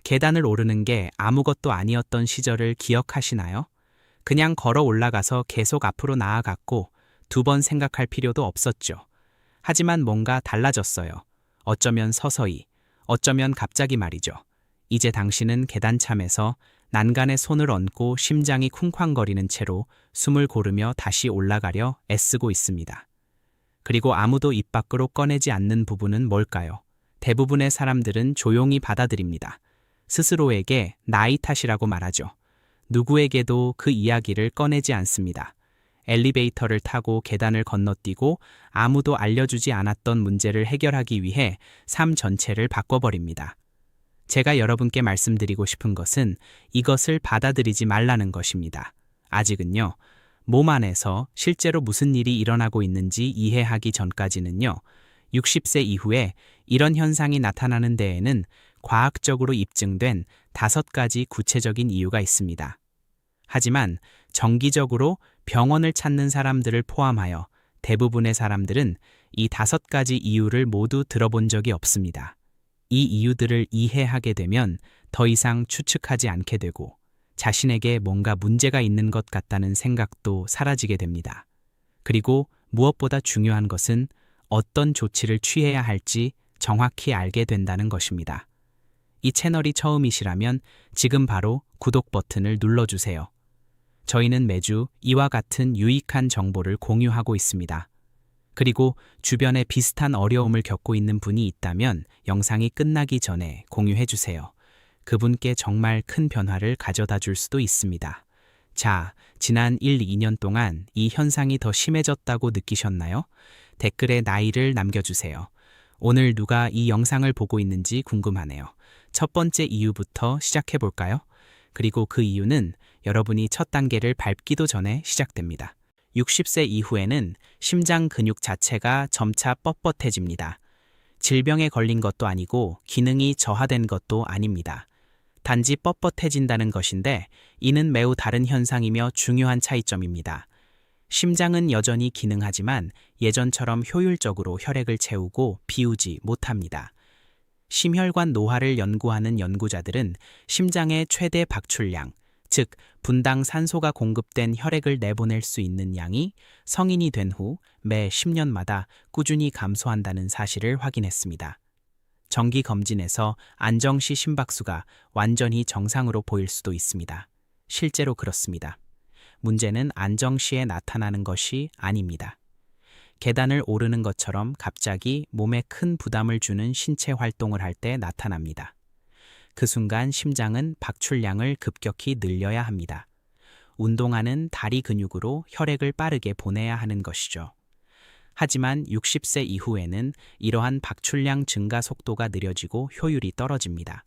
계단을 오르는 게 아무것도 아니었던 시절을 기억하시나요? 그냥 걸어 올라가서 계속 앞으로 나아갔고 2번 생각할 필요도 없었죠. 하지만 뭔가 달라졌어요. 어쩌면 서서히, 어쩌면 갑자기 말이죠. 이제 당신은 계단참에서 난간에 손을 얹고 심장이 쿵쾅거리는 채로 숨을 고르며 다시 올라가려 애쓰고 있습니다. 그리고 아무도 입 밖으로 꺼내지 않는 부분은 뭘까요? 대부분의 사람들은 조용히 받아들입니다. 스스로에게 나이 탓이라고 말하죠. 누구에게도 그 이야기를 꺼내지 않습니다. 엘리베이터를 타고 계단을 건너뛰고 아무도 알려주지 않았던 문제를 해결하기 위해 삶 전체를 바꿔버립니다. 제가 여러분께 말씀드리고 싶은 것은 이것을 받아들이지 말라는 것입니다. 아직은요, 몸 안에서 실제로 무슨 일이 일어나고 있는지 이해하기 전까지는요, 60세 이후에 이런 현상이 나타나는 데에는 과학적으로 입증된 5가지 구체적인 이유가 있습니다. 하지만 정기적으로 병원을 찾는 사람들을 포함하여 대부분의 사람들은 이 5가지 이유를 모두 들어본 적이 없습니다. 이 이유들을 이해하게 되면 더 이상 추측하지 않게 되고 자신에게 뭔가 문제가 있는 것 같다는 생각도 사라지게 됩니다. 그리고 무엇보다 중요한 것은 어떤 조치를 취해야 할지 정확히 알게 된다는 것입니다. 이 채널이 처음이시라면 지금 바로 구독 버튼을 눌러주세요. 저희는 매주 이와 같은 유익한 정보를 공유하고 있습니다. 그리고 주변에 비슷한 어려움을 겪고 있는 분이 있다면 영상이 끝나기 전에 공유해주세요. 그분께 정말 큰 변화를 가져다 줄 수도 있습니다. 자, 지난 1-2년 동안 이 현상이 더 심해졌다고 느끼셨나요? 댓글에 나이를 남겨주세요. 오늘 누가 이 영상을 보고 있는지 궁금하네요. 첫 번째 이유부터 시작해볼까요? 그리고 그 이유는 여러분이 첫 단계를 밟기도 전에 시작됩니다. 60세 이후에는 심장 근육 자체가 점차 뻣뻣해집니다. 질병에 걸린 것도 아니고 기능이 저하된 것도 아닙니다. 단지 뻣뻣해진다는 것인데 이는 매우 다른 현상이며 중요한 차이점입니다. 심장은 여전히 기능하지만 예전처럼 효율적으로 혈액을 채우고 비우지 못합니다. 심혈관 노화를 연구하는 연구자들은 심장의 최대 박출량, 즉 분당 산소가 공급된 혈액을 내보낼 수 있는 양이 성인이 된 후 매 10년마다 꾸준히 감소한다는 사실을 확인했습니다. 정기 검진에서 안정시 심박수가 완전히 정상으로 보일 수도 있습니다. 실제로 그렇습니다. 문제는 안정시에 나타나는 것이 아닙니다. 계단을 오르는 것처럼 갑자기 몸에 큰 부담을 주는 신체 활동을 할 때 나타납니다. 그 순간 심장은 박출량을 급격히 늘려야 합니다. 운동하는 다리 근육으로 혈액을 빠르게 보내야 하는 것이죠. 하지만 60세 이후에는 이러한 박출량 증가 속도가 느려지고 효율이 떨어집니다.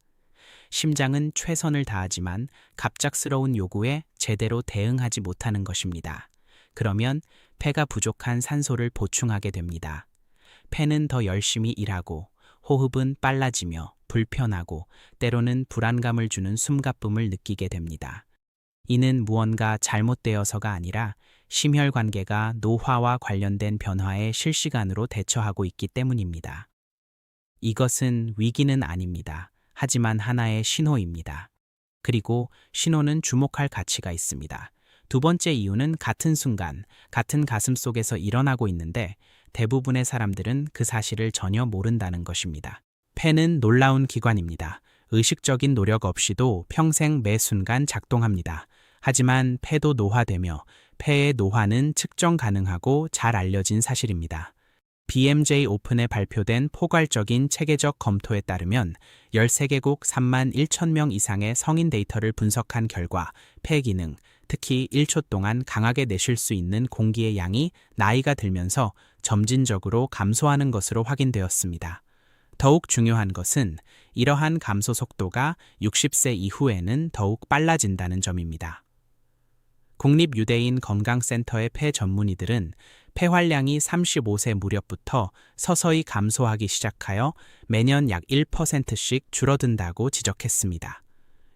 심장은 최선을 다하지만 갑작스러운 요구에 제대로 대응하지 못하는 것입니다. 그러면 폐가 부족한 산소를 보충하게 됩니다. 폐는 더 열심히 일하고 호흡은 빨라지며 불편하고 때로는 불안감을 주는 숨가쁨을 느끼게 됩니다. 이는 무언가 잘못되어서가 아니라 심혈관계가 노화와 관련된 변화에 실시간으로 대처하고 있기 때문입니다. 이것은 위기는 아닙니다. 하지만 하나의 신호입니다. 그리고 신호는 주목할 가치가 있습니다. 2번째 이유는 같은 순간, 같은 가슴 속에서 일어나고 있는데 대부분의 사람들은 그 사실을 전혀 모른다는 것입니다. 폐는 놀라운 기관입니다. 의식적인 노력 없이도 평생 매 순간 작동합니다. 하지만 폐도 노화되며 폐의 노화는 측정 가능하고 잘 알려진 사실입니다. BMJ 오픈에 발표된 포괄적인 체계적 검토에 따르면 13개국 3만 1천 명 이상의 성인 데이터를 분석한 결과 폐 기능, 특히 1초 동안 강하게 내쉴 수 있는 공기의 양이 나이가 들면서 점진적으로 감소하는 것으로 확인되었습니다. 더욱 중요한 것은 이러한 감소 속도가 60세 이후에는 더욱 빨라진다는 점입니다. 국립유대인 건강센터의 폐 전문의들은 폐활량이 35세 무렵부터 서서히 감소하기 시작하여 매년 약 1%씩 줄어든다고 지적했습니다.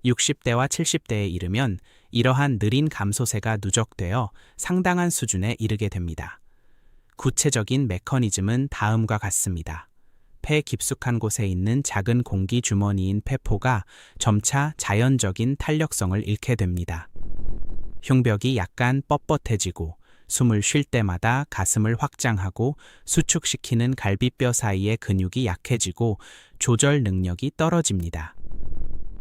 60대와 70대에 이르면 이러한 느린 감소세가 누적되어 상당한 수준에 이르게 됩니다. 구체적인 메커니즘은 다음과 같습니다. 폐 깊숙한 곳에 있는 작은 공기 주머니인 폐포가 점차 자연적인 탄력성을 잃게 됩니다. 흉벽이 약간 뻣뻣해지고 숨을 쉴 때마다 가슴을 확장하고 수축시키는 갈비뼈 사이의 근육이 약해지고 조절 능력이 떨어집니다.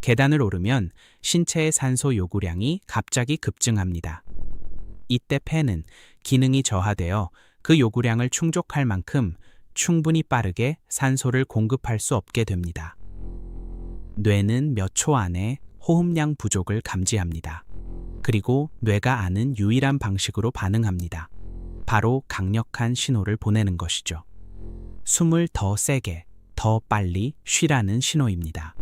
계단을 오르면 신체의 산소 요구량이 갑자기 급증합니다. 이때 폐는 기능이 저하되어 그 요구량을 충족할 만큼 충분히 빠르게 산소를 공급할 수 없게 됩니다. 뇌는 몇 초 안에 호흡량 부족을 감지합니다. 그리고 뇌가 아는 유일한 방식으로 반응합니다. 바로 강력한 신호를 보내는 것이죠. 숨을 더 세게, 더 빨리 쉬라는 신호입니다.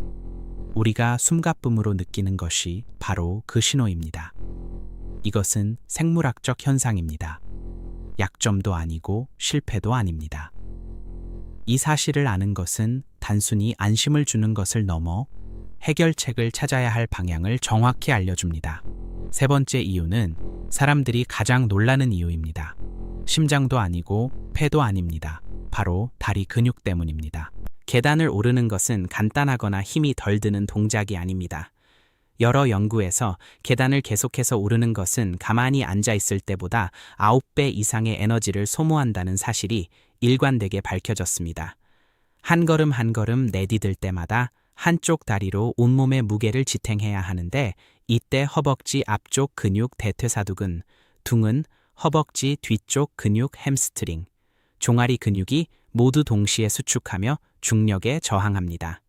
우리가 숨가쁨으로 느끼는 것이 바로 그 신호입니다. 이것은 생물학적 현상입니다. 약점도 아니고 실패도 아닙니다. 이 사실을 아는 것은 단순히 안심을 주는 것을 넘어 해결책을 찾아야 할 방향을 정확히 알려줍니다. 세 번째 이유는 사람들이 가장 놀라는 이유입니다. 심장도 아니고 폐도 아닙니다. 바로 다리 근육 때문입니다. 계단을 오르는 것은 간단하거나 힘이 덜 드는 동작이 아닙니다. 여러 연구에서 계단을 계속해서 오르는 것은 가만히 앉아 있을 때보다 9배 이상의 에너지를 소모한다는 사실이 일관되게 밝혀졌습니다. 한 걸음 한 걸음 내디딜 때마다 한쪽 다리로 온몸의 무게를 지탱해야 하는데 이때 허벅지 앞쪽 근육 대퇴사두근, 둥은 허벅지 뒤쪽 근육 햄스트링, 종아리 근육이 모두 동시에 수축하며 중력에 저항합니다.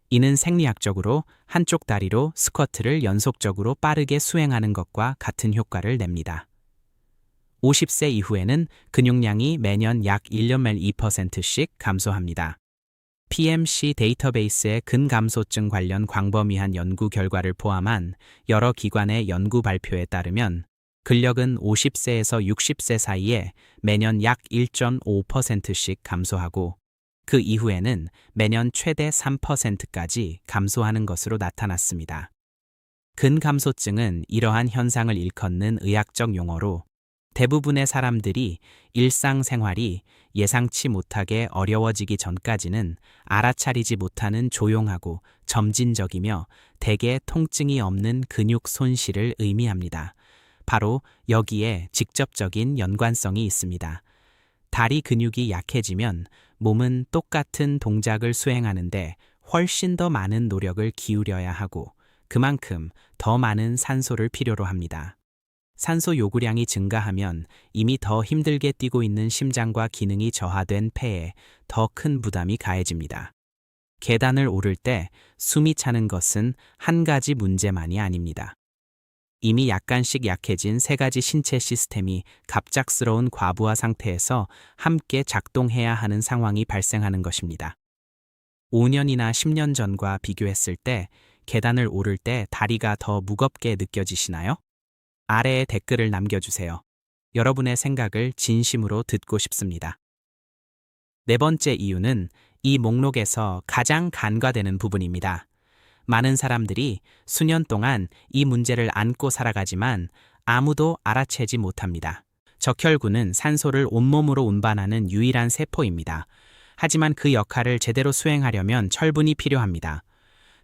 이는 생리학적으로 한쪽 다리로 스쿼트를 연속적으로 빠르게 수행하는 것과 같은 효과를 냅니다. 50세 이후에는 근육량이 매년 약 1년말 2%씩 감소합니다. PMC 데이터베이스의 근감소증 관련 광범위한 연구 결과를 포함한 여러 기관의 연구 발표에 따르면 근력은 50세에서 60세 사이에 매년 약 1.5%씩 감소하고 그 이후에는 매년 최대 3%까지 감소하는 것으로 나타났습니다. 근감소증은 이러한 현상을 일컫는 의학적 용어로 대부분의 사람들이 일상생활이 예상치 못하게 어려워지기 전까지는 알아차리지 못하는 조용하고 점진적이며 대개 통증이 없는 근육 손실을 의미합니다. 바로 여기에 직접적인 연관성이 있습니다. 다리 근육이 약해지면 몸은 똑같은 동작을 수행하는데 훨씬 더 많은 노력을 기울여야 하고 그만큼 더 많은 산소를 필요로 합니다. 산소 요구량이 증가하면 이미 더 힘들게 뛰고 있는 심장과 기능이 저하된 폐에 더 큰 부담이 가해집니다. 계단을 오를 때 숨이 차는 것은 한 가지 문제만이 아닙니다. 이미 약간씩 약해진 세 가지 신체 시스템이 갑작스러운 과부하 상태에서 함께 작동해야 하는 상황이 발생하는 것입니다. 5년이나 10년 전과 비교했을 때 계단을 오를 때 다리가 더 무겁게 느껴지시나요? 아래에 댓글을 남겨주세요. 여러분의 생각을 진심으로 듣고 싶습니다. 네 번째 이유는 이 목록에서 가장 간과되는 부분입니다. 많은 사람들이 수년 동안 이 문제를 안고 살아가지만 아무도 알아채지 못합니다. 적혈구는 산소를 온몸으로 운반하는 유일한 세포입니다. 하지만 그 역할을 제대로 수행하려면 철분이 필요합니다.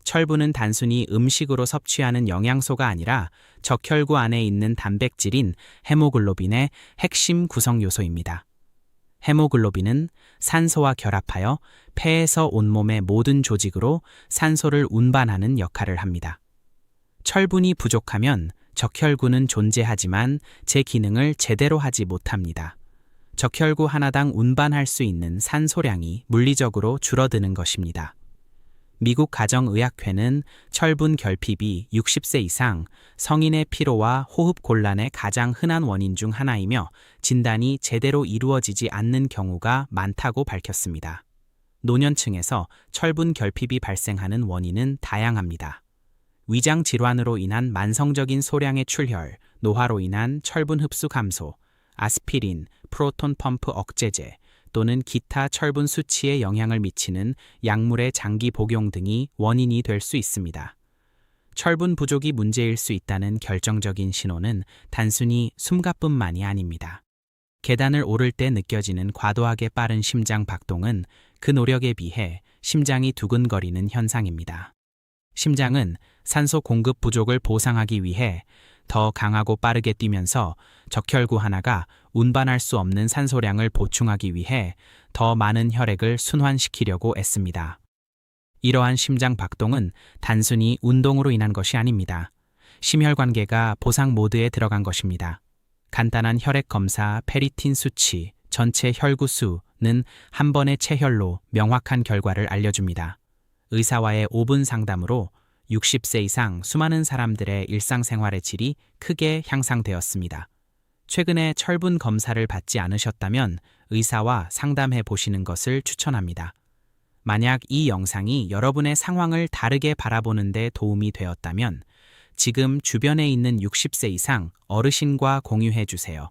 철분은 단순히 음식으로 섭취하는 영양소가 아니라 적혈구 안에 있는 단백질인 헤모글로빈의 핵심 구성 요소입니다. 헤모글로빈은 산소와 결합하여 폐에서 온몸의 모든 조직으로 산소를 운반하는 역할을 합니다. 철분이 부족하면 적혈구는 존재하지만 제 기능을 제대로 하지 못합니다. 적혈구 하나당 운반할 수 있는 산소량이 물리적으로 줄어드는 것입니다. 미국 가정의학회는 철분 결핍이 60세 이상 성인의 피로와 호흡 곤란의 가장 흔한 원인 중 하나이며 진단이 제대로 이루어지지 않는 경우가 많다고 밝혔습니다. 노년층에서 철분 결핍이 발생하는 원인은 다양합니다. 위장 질환으로 인한 만성적인 소량의 출혈, 노화로 인한 철분 흡수 감소, 아스피린, 프로톤 펌프 억제제, 또는 기타 철분 수치에 영향을 미치는 약물의 장기 복용 등이 원인이 될 수 있습니다. 철분 부족이 문제일 수 있다는 결정적인 신호는 단순히 숨가뿐만이 아닙니다. 계단을 오를 때 느껴지는 과도하게 빠른 심장 박동은 그 노력에 비해 심장이 두근거리는 현상입니다. 심장은 산소 공급 부족을 보상하기 위해 더 강하고 빠르게 뛰면서 적혈구 하나가 운반할 수 없는 산소량을 보충하기 위해 더 많은 혈액을 순환시키려고 애씁니다. 이러한 심장 박동은 단순히 운동으로 인한 것이 아닙니다. 심혈관계가 보상 모드에 들어간 것입니다. 간단한 혈액 검사, 페리틴 수치, 전체 혈구 수는 한 번의 체혈로 명확한 결과를 알려줍니다. 의사와의 5분 상담으로 60세 이상 수많은 사람들의 일상생활의 질이 크게 향상되었습니다. 최근에 철분 검사를 받지 않으셨다면 의사와 상담해 보시는 것을 추천합니다. 만약 이 영상이 여러분의 상황을 다르게 바라보는 데 도움이 되었다면 지금 주변에 있는 60세 이상 어르신과 공유해 주세요.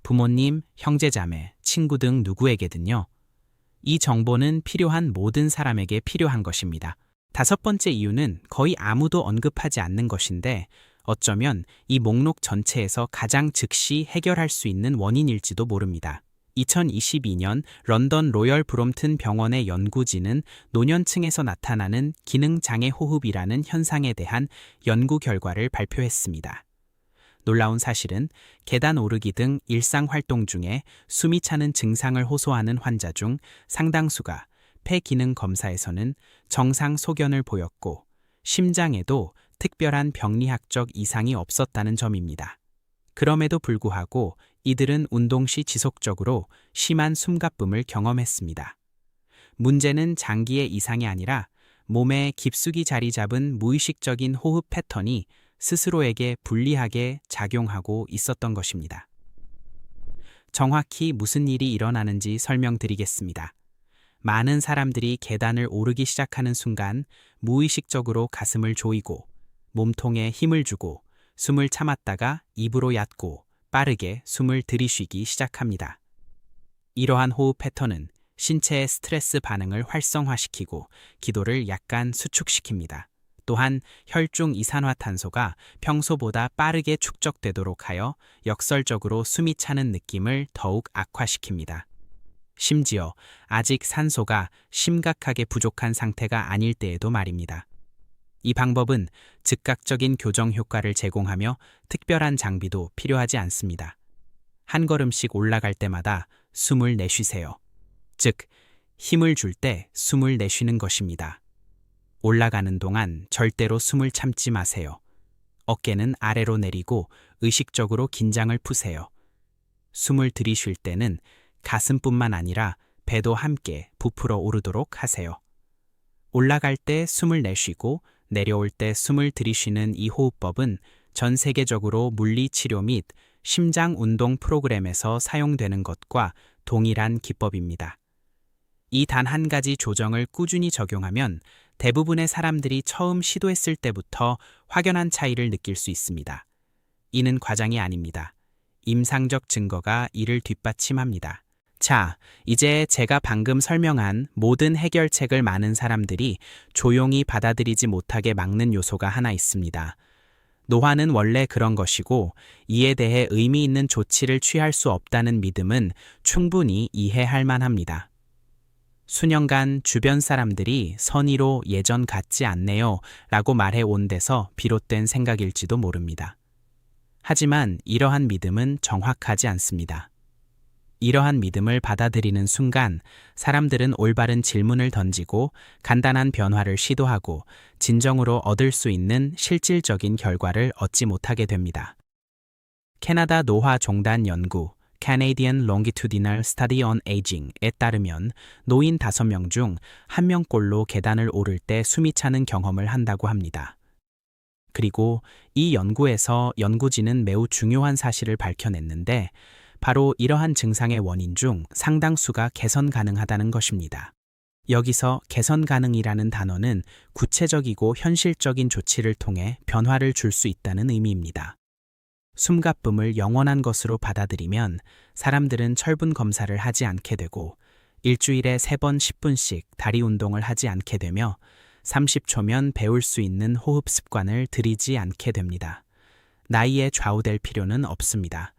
부모님, 형제자매, 친구 등 누구에게든요. 이 정보는 필요한 모든 사람에게 필요한 것입니다. 5번째 이유는 거의 아무도 언급하지 않는 것인데 어쩌면 이 목록 전체에서 가장 즉시 해결할 수 있는 원인일지도 모릅니다. 2022년 런던 로열 브롬튼 병원의 연구진은 노년층에서 나타나는 기능장애 호흡이라는 현상에 대한 연구 결과를 발표했습니다. 놀라운 사실은 계단 오르기 등 일상 활동 중에 숨이 차는 증상을 호소하는 환자 중 상당수가 폐 기능 검사에서는 정상 소견을 보였고 심장에도 특별한 병리학적 이상이 없었다는 점입니다. 그럼에도 불구하고 이들은 운동 시 지속적으로 심한 숨가쁨을 경험했습니다. 문제는 장기의 이상이 아니라 몸에 깊숙이 자리 잡은 무의식적인 호흡 패턴이 스스로에게 불리하게 작용하고 있었던 것입니다. 정확히 무슨 일이 일어나는지 설명드리겠습니다. 많은 사람들이 계단을 오르기 시작하는 순간 무의식적으로 가슴을 조이고 몸통에 힘을 주고 숨을 참았다가 입으로 얕고 빠르게 숨을 들이쉬기 시작합니다. 이러한 호흡 패턴은 신체의 스트레스 반응을 활성화시키고 기도를 약간 수축시킵니다. 또한 혈중 이산화탄소가 평소보다 빠르게 축적되도록 하여 역설적으로 숨이 차는 느낌을 더욱 악화시킵니다. 심지어 아직 산소가 심각하게 부족한 상태가 아닐 때에도 말입니다. 이 방법은 즉각적인 교정 효과를 제공하며 특별한 장비도 필요하지 않습니다. 한 걸음씩 올라갈 때마다 숨을 내쉬세요. 즉, 힘을 줄 때 숨을 내쉬는 것입니다. 올라가는 동안 절대로 숨을 참지 마세요. 어깨는 아래로 내리고 의식적으로 긴장을 푸세요. 숨을 들이쉴 때는 가슴뿐만 아니라 배도 함께 부풀어 오르도록 하세요. 올라갈 때 숨을 내쉬고 내려올 때 숨을 들이쉬는 이 호흡법은 전 세계적으로 물리치료 및 심장 운동 프로그램에서 사용되는 것과 동일한 기법입니다. 이 단 한 가지 조정을 꾸준히 적용하면 대부분의 사람들이 처음 시도했을 때부터 확연한 차이를 느낄 수 있습니다. 이는 과장이 아닙니다. 임상적 증거가 이를 뒷받침합니다. 자, 이제 제가 방금 설명한 모든 해결책을 많은 사람들이 조용히 받아들이지 못하게 막는 요소가 하나 있습니다. 노화는 원래 그런 것이고 이에 대해 의미 있는 조치를 취할 수 없다는 믿음은 충분히 이해할 만합니다. 수년간 주변 사람들이 선의로 예전 같지 않네요 라고 말해 온 데서 비롯된 생각일지도 모릅니다. 하지만 이러한 믿음은 정확하지 않습니다. 이러한 믿음을 받아들이는 순간 사람들은 올바른 질문을 던지고 간단한 변화를 시도하고 진정으로 얻을 수 있는 실질적인 결과를 얻지 못하게 됩니다. 캐나다 노화종단 연구 Canadian Longitudinal Study on Aging에 따르면 노인 5명 중 1명꼴로 계단을 오를 때 숨이 차는 경험을 한다고 합니다. 그리고 이 연구에서 연구진은 매우 중요한 사실을 밝혀냈는데 바로 이러한 증상의 원인 중 상당수가 개선 가능하다는 것입니다. 여기서 개선 가능이라는 단어는 구체적이고 현실적인 조치를 통해 변화를 줄 수 있다는 의미입니다. 숨가쁨을 영원한 것으로 받아들이면 사람들은 철분 검사를 하지 않게 되고 일주일에 3번 10분씩 다리 운동을 하지 않게 되며 30초면 배울 수 있는 호흡 습관을 들이지 않게 됩니다. 나이에 좌우될 필요는 없습니다.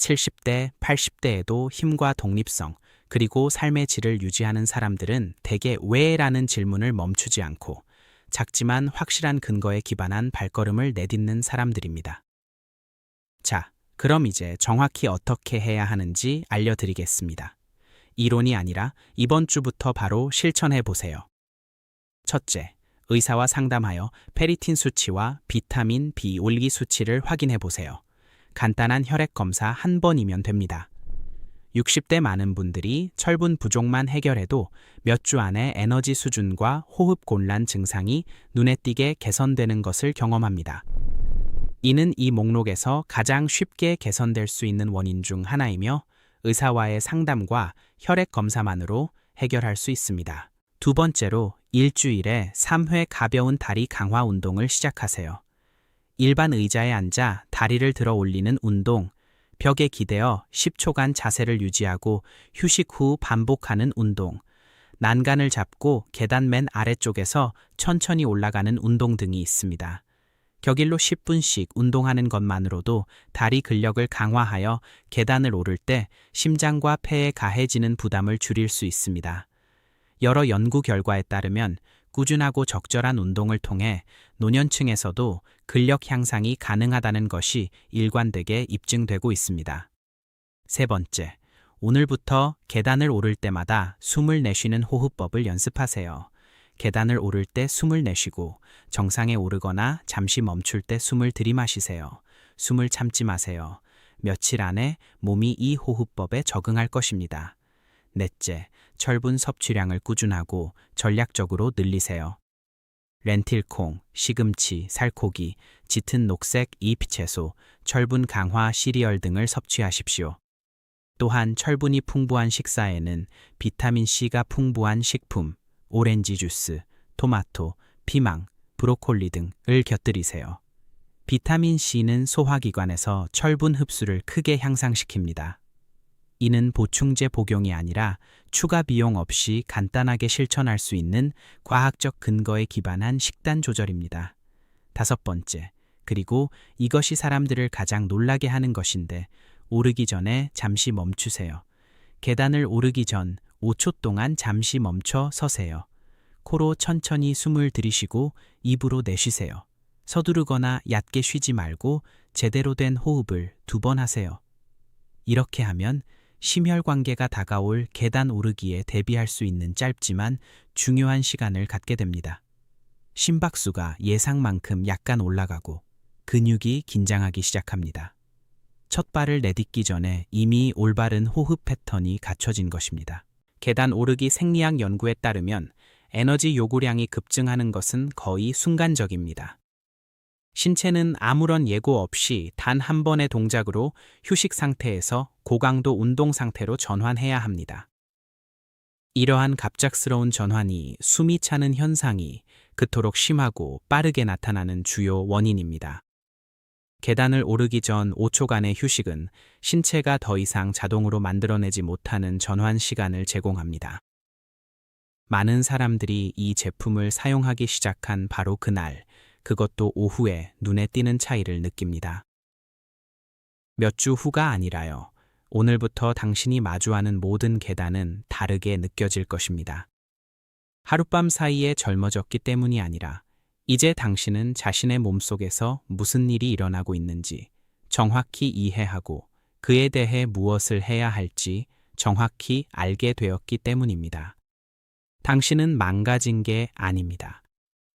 70대, 80대에도 힘과 독립성, 그리고 삶의 질을 유지하는 사람들은 대개 왜라는 질문을 멈추지 않고 작지만 확실한 근거에 기반한 발걸음을 내딛는 사람들입니다. 자, 그럼 이제 정확히 어떻게 해야 하는지 알려드리겠습니다. 이론이 아니라 이번 주부터 바로 실천해 보세요. 첫째, 의사와 상담하여 페리틴 수치와 비타민 B 올기 수치를 확인해 보세요. 간단한 혈액 검사 한 번이면 됩니다. 60대 많은 분들이 철분 부족만 해결해도 몇 주 안에 에너지 수준과 호흡 곤란 증상이 눈에 띄게 개선되는 것을 경험합니다. 이는 이 목록에서 가장 쉽게 개선될 수 있는 원인 중 하나이며 의사와의 상담과 혈액 검사만으로 해결할 수 있습니다. 두 번째로 일주일에 3회 가벼운 다리 강화 운동을 시작하세요. 일반 의자에 앉아 다리를 들어 올리는 운동, 벽에 기대어 10초간 자세를 유지하고 휴식 후 반복하는 운동, 난간을 잡고 계단 맨 아래쪽에서 천천히 올라가는 운동 등이 있습니다. 격일로 10분씩 운동하는 것만으로도 다리 근력을 강화하여 계단을 오를 때 심장과 폐에 가해지는 부담을 줄일 수 있습니다. 여러 연구 결과에 따르면 꾸준하고 적절한 운동을 통해 노년층에서도 근력 향상이 가능하다는 것이 일관되게 입증되고 있습니다. 세 번째, 오늘부터 계단을 오를 때마다 숨을 내쉬는 호흡법을 연습하세요. 계단을 오를 때 숨을 내쉬고 정상에 오르거나 잠시 멈출 때 숨을 들이마시세요. 숨을 참지 마세요. 며칠 안에 몸이 이 호흡법에 적응할 것입니다. 넷째, 철분 섭취량을 꾸준하고 전략적으로 늘리세요. 렌틸콩, 시금치, 살코기, 짙은 녹색 잎채소, 철분 강화 시리얼 등을 섭취하십시오. 또한 철분이 풍부한 식사에는 비타민C가 풍부한 식품, 오렌지 주스, 토마토, 피망, 브로콜리 등을 곁들이세요. 비타민C는 소화기관에서 철분 흡수를 크게 향상시킵니다. 이는 보충제 복용이 아니라 추가 비용 없이 간단하게 실천할 수 있는 과학적 근거에 기반한 식단 조절입니다. 다섯 번째, 그리고 이것이 사람들을 가장 놀라게 하는 것인데 오르기 전에 잠시 멈추세요. 계단을 오르기 전 5초 동안 잠시 멈춰 서세요. 코로 천천히 숨을 들이쉬고 입으로 내쉬세요. 서두르거나 얕게 쉬지 말고 제대로 된 호흡을 2번 하세요. 이렇게 하면 심혈관계가 다가올 계단 오르기에 대비할 수 있는 짧지만 중요한 시간을 갖게 됩니다. 심박수가 예상만큼 약간 올라가고 근육이 긴장하기 시작합니다. 첫 발을 내딛기 전에 이미 올바른 호흡 패턴이 갖춰진 것입니다. 계단 오르기 생리학 연구에 따르면 에너지 요구량이 급증하는 것은 거의 순간적입니다. 신체는 아무런 예고 없이 단 한 번의 동작으로 휴식 상태에서 고강도 운동 상태로 전환해야 합니다. 이러한 갑작스러운 전환이 숨이 차는 현상이 그토록 심하고 빠르게 나타나는 주요 원인입니다. 계단을 오르기 전 5초간의 휴식은 신체가 더 이상 자동으로 만들어내지 못하는 전환 시간을 제공합니다. 많은 사람들이 이 제품을 사용하기 시작한 바로 그날, 그것도 오후에 눈에 띄는 차이를 느낍니다. 몇 주 후가 아니라요. 오늘부터 당신이 마주하는 모든 계단은 다르게 느껴질 것입니다. 하룻밤 사이에 젊어졌기 때문이 아니라 이제 당신은 자신의 몸속에서 무슨 일이 일어나고 있는지 정확히 이해하고 그에 대해 무엇을 해야 할지 정확히 알게 되었기 때문입니다. 당신은 망가진 게 아닙니다.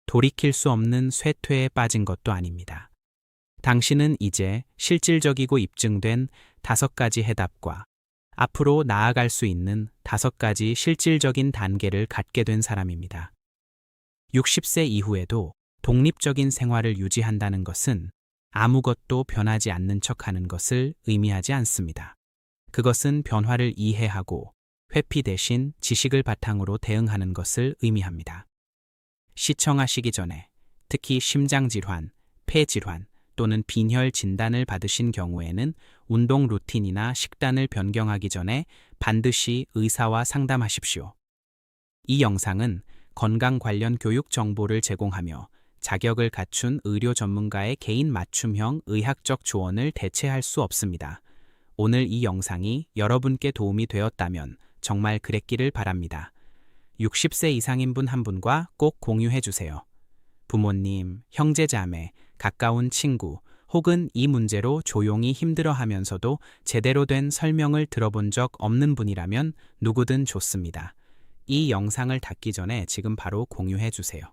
돌이킬 수 없는 쇠퇴에 빠진 것도 아닙니다. 당신은 이제 실질적이고 입증된 5가지 해답과 앞으로 나아갈 수 있는 5가지 실질적인 단계를 갖게 된 사람입니다. 60세 이후에도 독립적인 생활을 유지한다는 것은 아무것도 변하지 않는 척하는 것을 의미하지 않습니다. 그것은 변화를 이해하고 회피 대신 지식을 바탕으로 대응하는 것을 의미합니다. 시청하시기 전에 특히 심장질환, 폐질환 또는 빈혈 진단을 받으신 경우에는 운동 루틴이나 식단을 변경하기 전에 반드시 의사와 상담하십시오. 이 영상은 건강 관련 교육 정보를 제공하며 자격을 갖춘 의료 전문가의 개인 맞춤형 의학적 조언을 대체할 수 없습니다. 오늘 이 영상이 여러분께 도움이 되었다면 정말 그랬기를 바랍니다. 60세 이상인 분 한 분과 꼭 공유해 주세요. 부모님, 형제자매, 가까운 친구, 혹은 이 문제로 조용히 힘들어하면서도 제대로 된 설명을 들어본 적 없는 분이라면 누구든 좋습니다. 이 영상을 닫기 전에 지금 바로 공유해 주세요.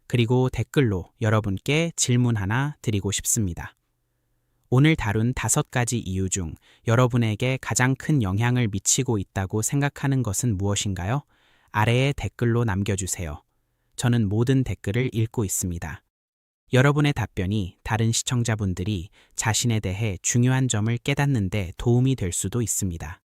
그리고 댓글로 여러분께 질문 하나 드리고 싶습니다. 오늘 다룬 5가지 이유 중 여러분에게 가장 큰 영향을 미치고 있다고 생각하는 것은 무엇인가요? 아래에 댓글로 남겨주세요. 저는 모든 댓글을 읽고 있습니다. 여러분의 답변이 다른 시청자분들이 자신에 대해 중요한 점을 깨닫는 데 도움이 될 수도 있습니다.